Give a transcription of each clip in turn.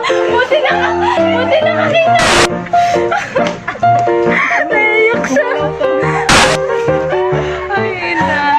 Buti na nakita! Naiyak siya! Ay, ina!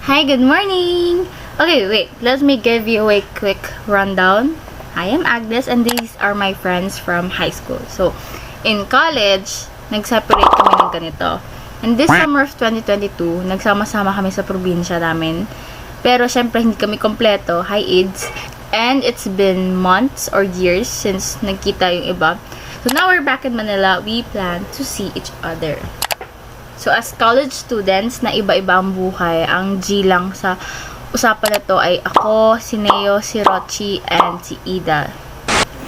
Hi, good morning! Okay, wait. Let me give you a quick rundown. I am Agnes and these are my friends from high school. So, in college, nag-separate kami ng ganito. And this summer of 2022, nagsama-sama kami sa probinsya namin. Pero, syempre, hindi kami kompleto. Hi, Ids. And it's been months or years since nagkita yung iba. So, now we're back in Manila. We plan to see each other. So, as college students na iba-iba ang buhay, ang G lang sa usapan na to ay ako, si Neo, si Rochi, and si Ida.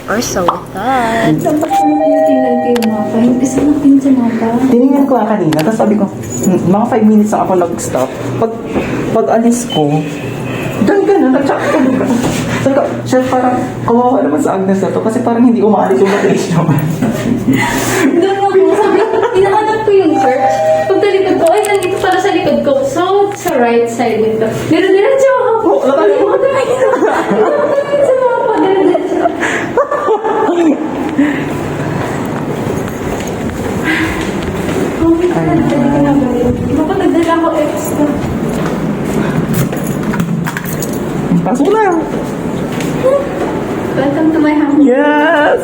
Or so that. Dapat ko na tinitingnan ko yung mapa. Hindi sa natin sa mapa. Tinignan ko nga kanina, tapos sabi ko, mga 5 minutes lang ako nag-stop. Pag alis ko, dyan gano'n, nag-chat ko. Sabi ko, chef, parang kawawa naman sa Agnes na to, kasi parang hindi umaalis yung matiis naman. Doon ako, sabi ko, hinahanap ko yung search. Pagtalikod ko, ay, nandito pala sa likod ko. So, sa right side nito. Diretso ako. Oo, Hindi ko tumingin sa mapa. Diretso. Bakit nagdala ko extra? Pasok na! Welcome to my house. Yes!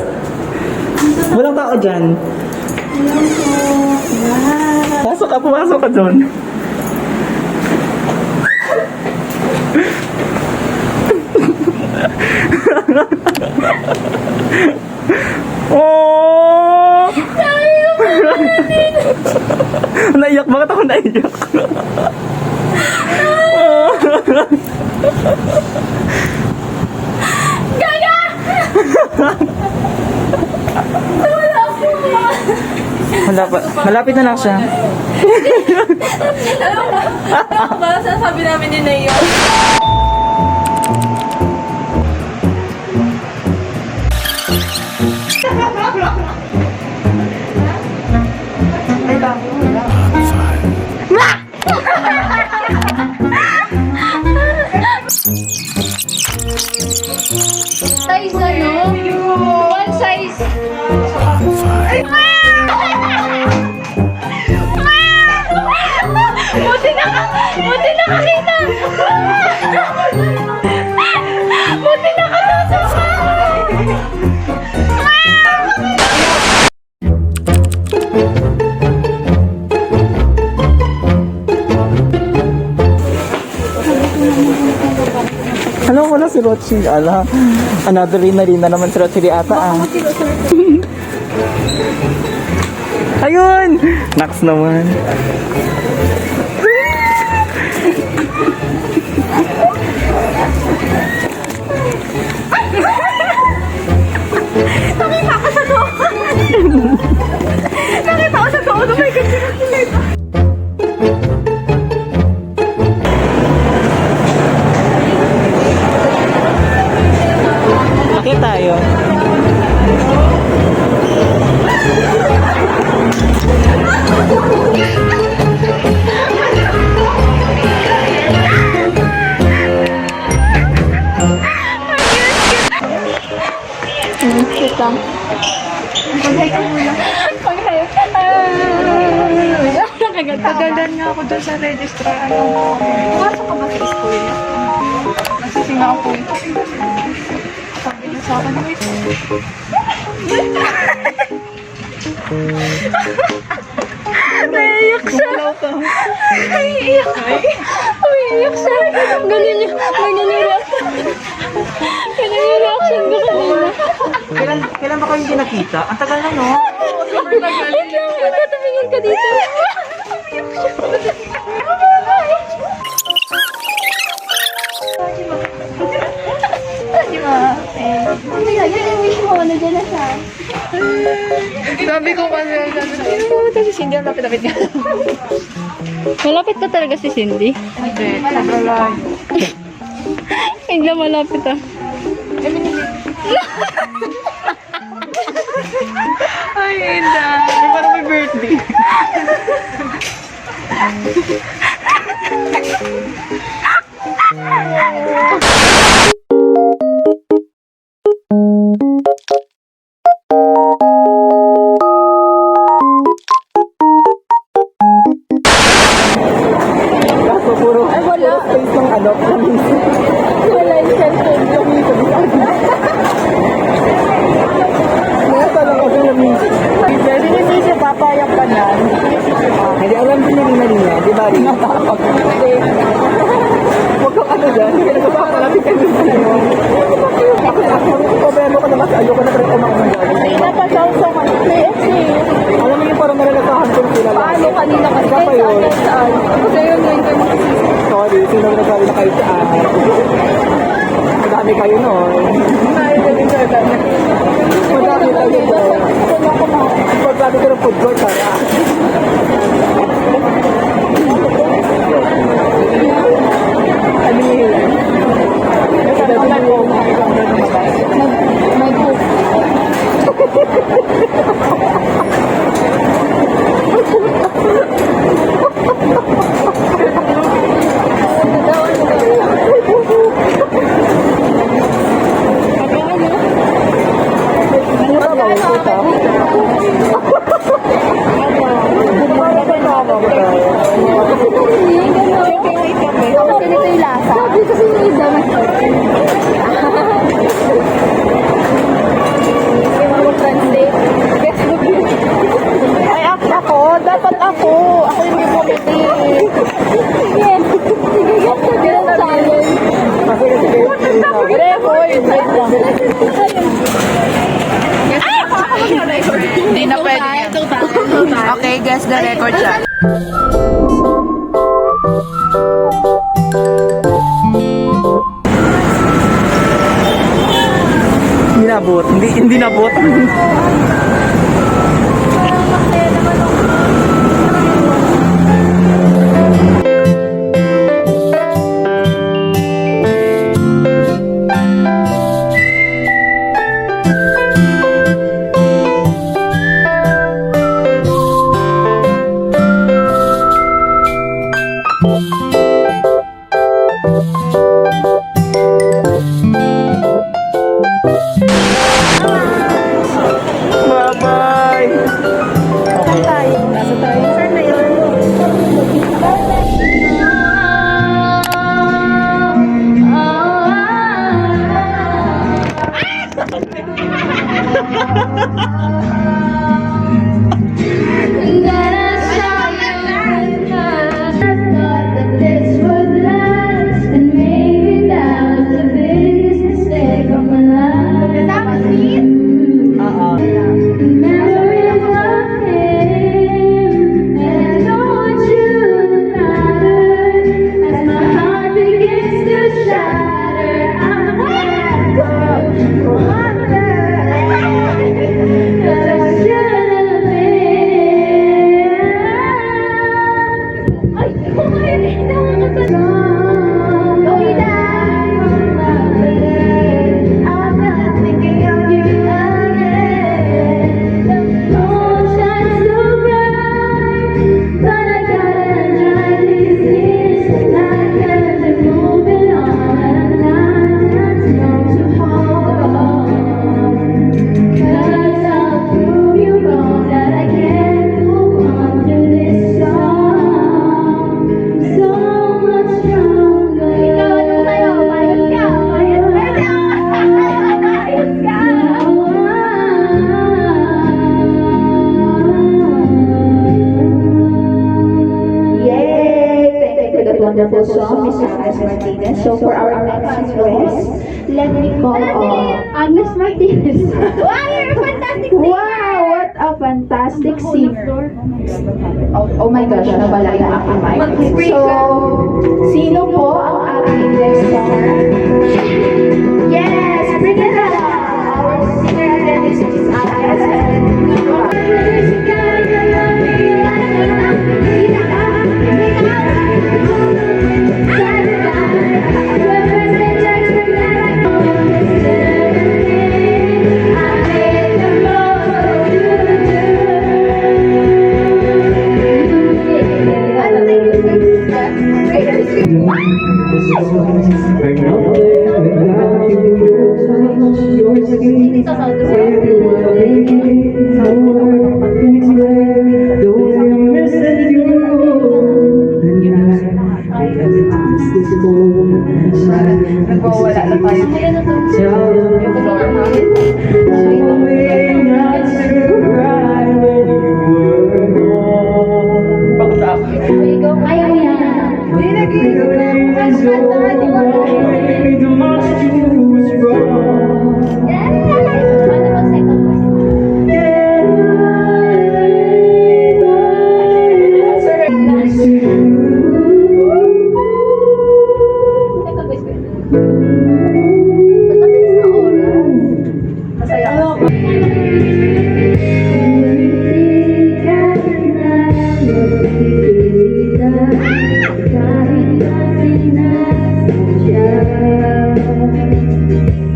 Walang tao dyan. Hello po. Wow. Pasok ka, pumasok ka dyan. Oh! Naiyak, bakit ako naiyak? Gaga! Wala po. Malapit na lang siya. Alam mo ba, sasabi namin ni Neo. Size ano? One size. Buti na nakita! Buti na Hello, wala si Rochi. Ala, another Rina naman si Rochi ata ah. Ayun! Nax naman. Nakita ko sa doon! Nakita ko sa doon! Oh my God! Bakit tayo? Sit lang. Pag-hi ka muna. Pag-hi. Tagalan nga ako doon sa registrar. Pumasok ka ba sa school niya? Nasising ako po ito. Sabi niya sa akin, wait. Naiiyak siya. Naiiyak. Naiiyak siya. Ganyan yung, ganyan yung reaction. Ganyan yung reaction ko kanina. Kailan ba kayo hindi nakita? Ang tagal na, no? Wait lang, magtatamingin ka dito. kasi Cindy ang lapit-lapit niya. Malapit ka talaga si Cindy. Hindi, sobrang lang. Bigla malapit ah. Ay, Inda. Parang may birthday. Kaso puro, ay wala. Space ng ano, lamisa. Wala yung cellphone, lamisa. Nasa lang ako lamisa. Pwede hindi siya papayag pa niyan. Hindi, alam din niya, di ba? Natakot. Huwag kang ano dyan, hindi ka nagpapakalapit ka nila. Ako, problema ko na kasi ayoko na rin kumakang dyan. Hindi na pa siya sa KFC. Alam mo yung parang nalalatahan ko sila lang. Paano kanina kasi Isa pa yun. saan? Kasi yun ngayon kayo makasisi. Sorry, sino na nagsabi na kayo saan? Madami kayo nun. Tayo na din siya dami. Madami kayo nun. Pagkati ko ng food court, para. Ano yun? Ay, ako. Dapat ako. Ako yung may committee. Sige. Sige, get to get challenge. Record. Hindi na pwede yan. Okay, guess the record siya. Hindi nabot. Hindi nabot. Bye-bye! Nasa tayo. Sir, na yun. wonderful song, Mr. Agnes Martinez. So for our next request, let me call on Agnes Martinez. Wow, you're a fantastic singer! Wow, what a fantastic singer. Oh my gosh, nawala yung aking mic. So, sino po ang ating next song? Yes, bring it on! Our singer again is Agnes. Nagwawala na tayo. Ayaw yan. Paano mag second verse? Second verse ko. Ba't ang bilis ng oras? Masaya kasi.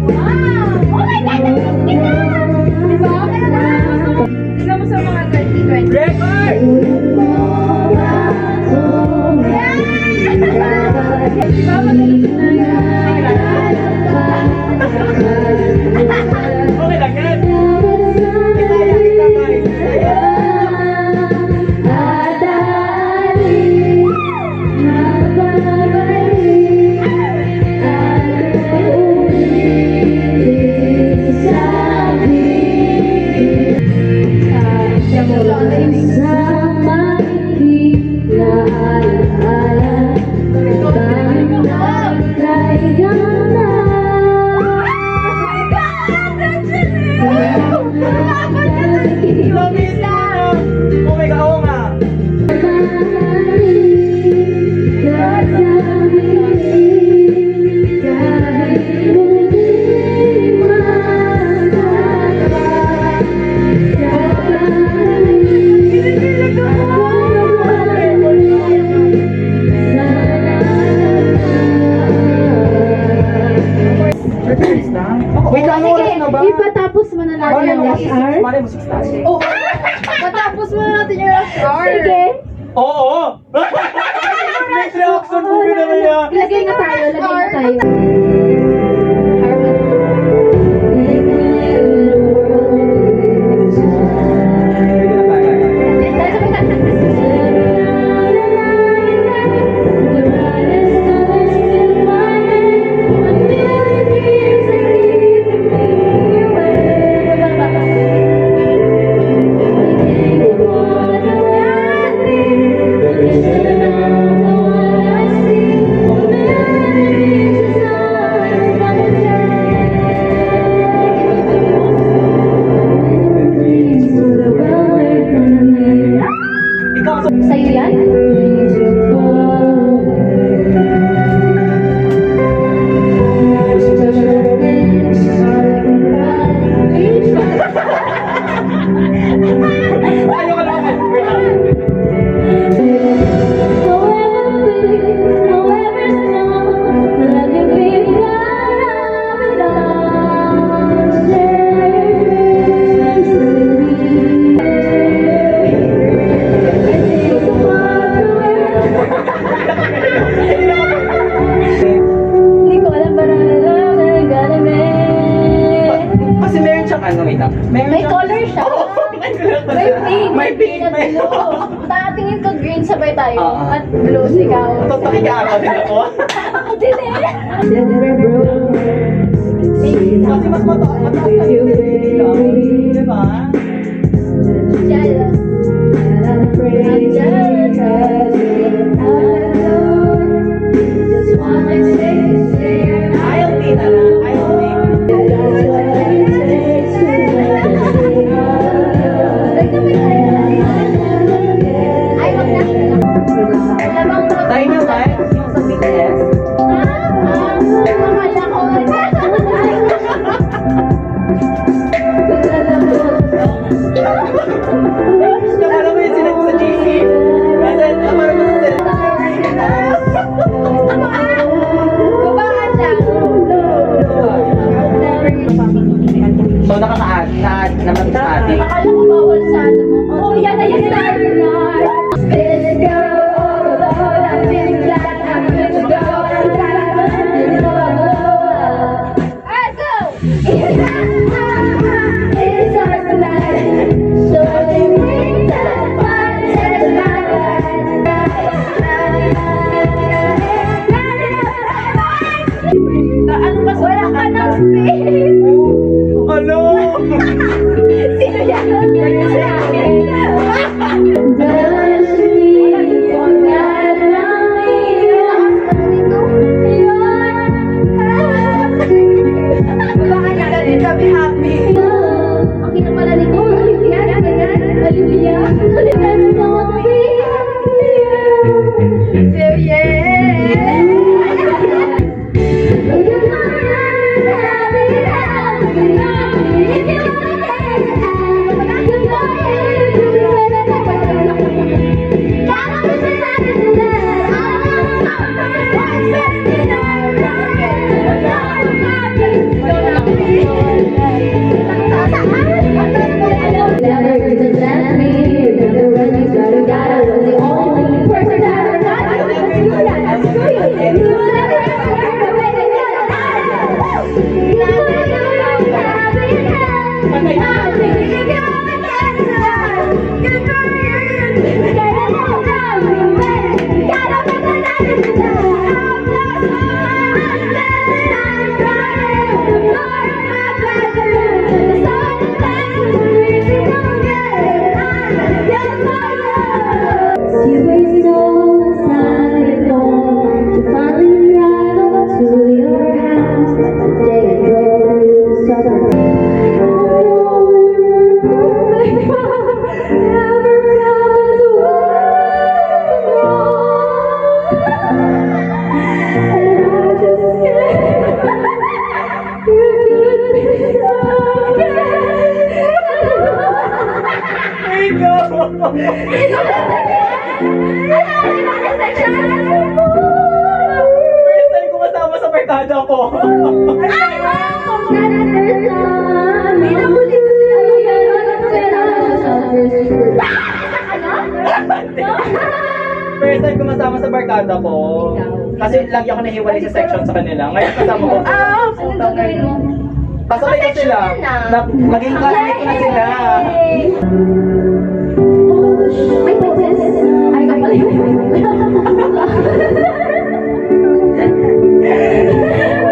Wow! Oh my God! Ang ganda! Diba? Meron na! Tingnan mo sa mga 2020. Record! Okay lang yan. Isaya, kita guys. Isaya. Oh my God, oo nga. Wait lang, oras na ba? Ipatapos mo na natin yung rush hour. Mali mo 6 Oh, patapos mo na natin yung rush hour. Sige. Oo! Next reaction po na niya. Lagay na tayo, lagay na tayo. Sa'yo yan? Ayaw ka lang. Wait lang. Hindi ko alam parang Kasi meron siyang ano, wait lang. Meron may siyang- color siya. May pink. May pink, at may- blue. Tatingin ko green sabay tayo. Oo. At blue ikaw. Tapos nakikiaraw din ako. Ako din eh. Kasi mas mataas kayo din sila. Di ba? Jealous. I'm jealous. Just wanna say I'll be na lang. I'll be. Ay, wag na. Alam mo, Tayo na ba? Yung sa BTS? mamala ko. Alam mo yung sila sa GC? Kasi, parang ko masama sa barkada ko. Kasi lagi ako nahiwalay sa section sa kanila. Ngayon kasama ko. Anong gagawin mo? Pasakay na sila. Maging classmate ko na sila. May princess. Ay, kapalay.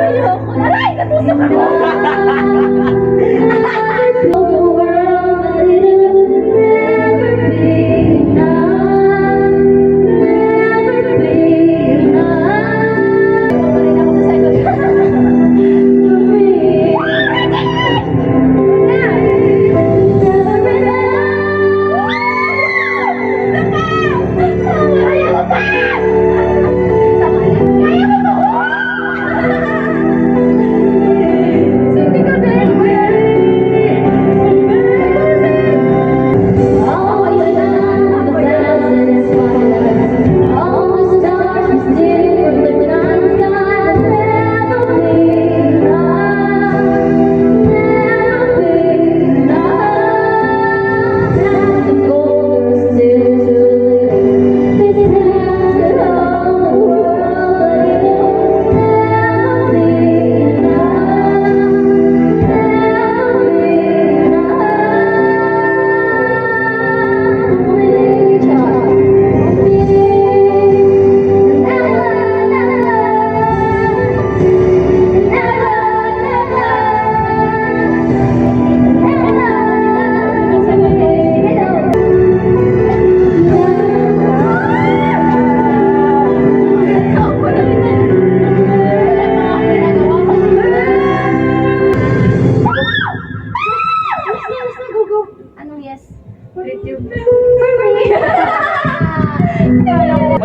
Ayoko. Aray, natusok ako.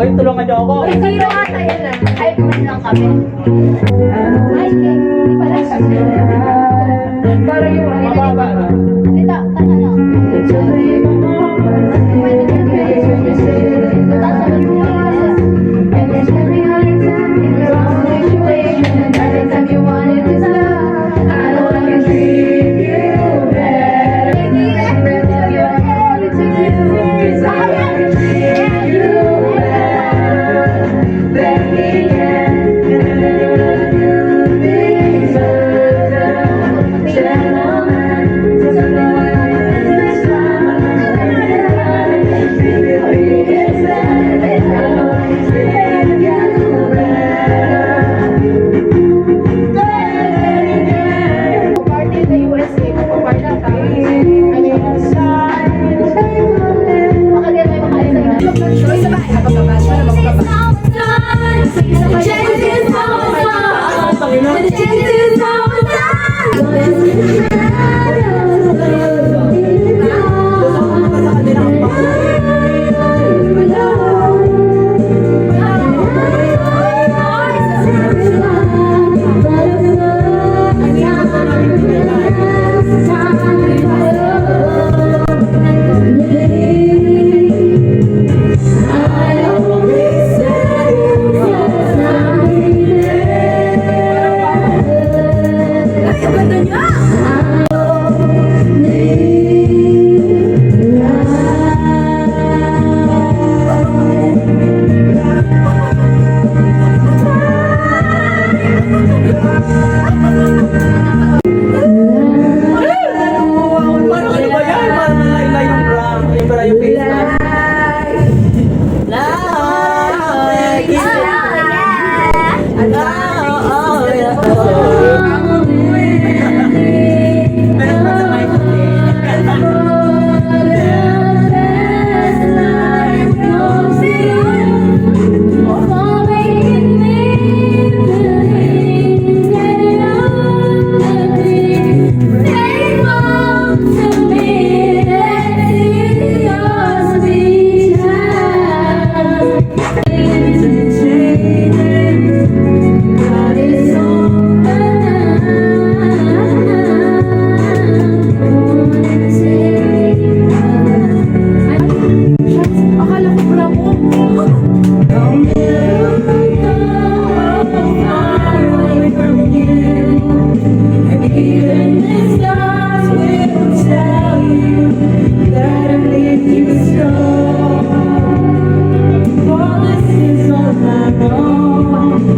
Oy, tulungan niyo ako. Zero ata yun ah. Ay, kumain lang kami. Ay, hindi pala siya. Para yung Mababa na. Ito, tama na.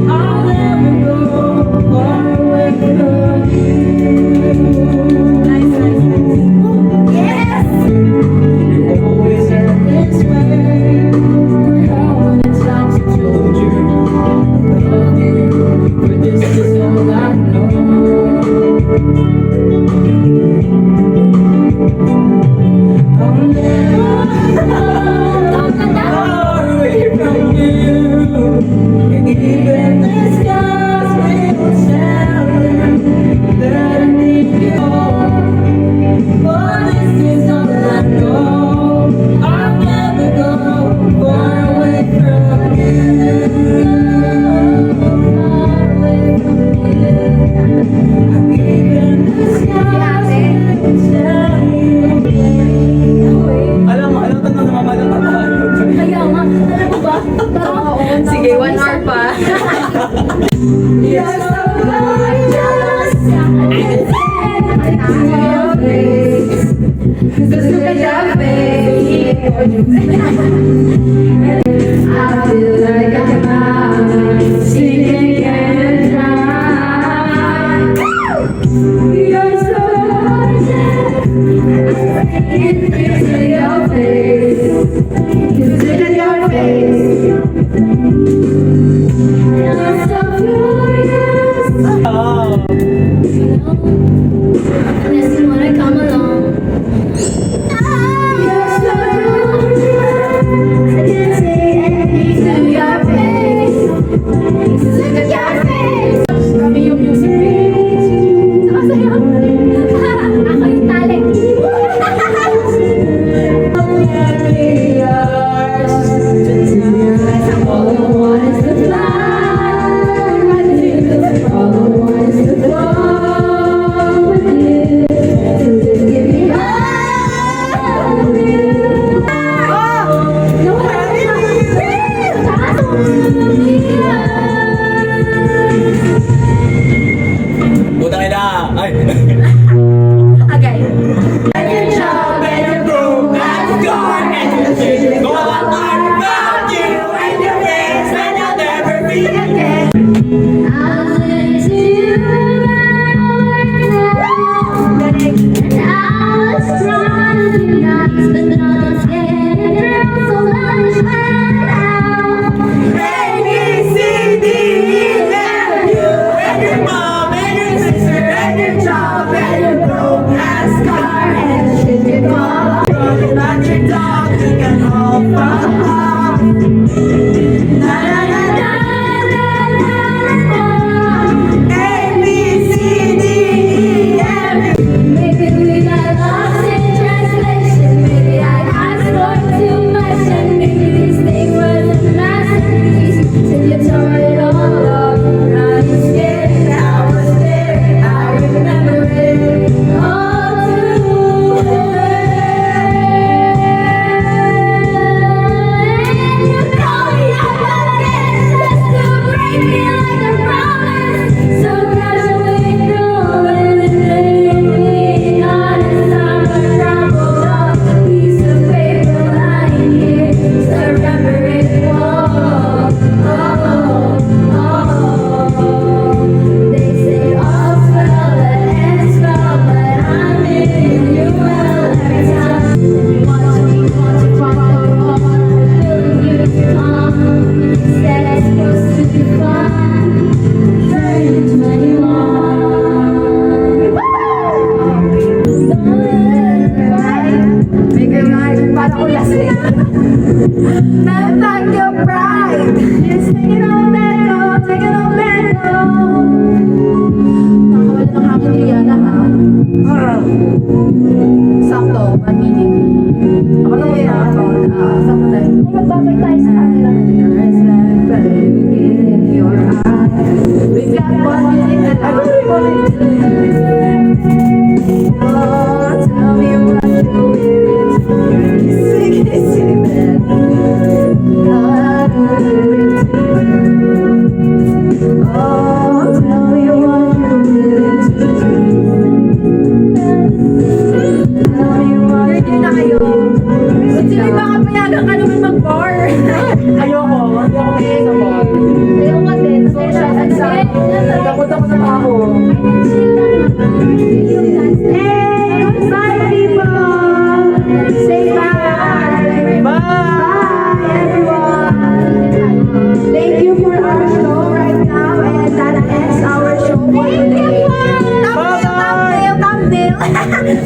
I'll never go far away from you. You always had this way. How many times I told you I love you, but this is all I know. I'll never far away from you. And even the skies will tell you that I need you more. But this is all I know. I'll never go far away from you. Even the skies will tell you. Alam mo, alam tanong naman ba ng Kaya nga, alam mo ba? Sige, 1 hour pa. You're so gorgeous. I can see your face. Just look at your face. I feel like I'm singing and dry. You're so gorgeous. I can see your face. Just look at your face. You're so glorious. Unless you wanna come along. You're so glorious. I can't say anything to your face. Look at your face. Kami yung music video. Nakasaya. Ako yung talent. All I want is to fly. All I want is to flow with you. So just give me all of you. Putang ina! Ay! Okay. And your job and your broom and your car and your shit. All I want about you and your friends and your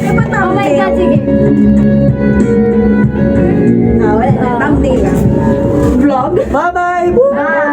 Oh my God, sige. Wala na. Thumbnail lang. Vlog? Bye-bye! Woo! Bye!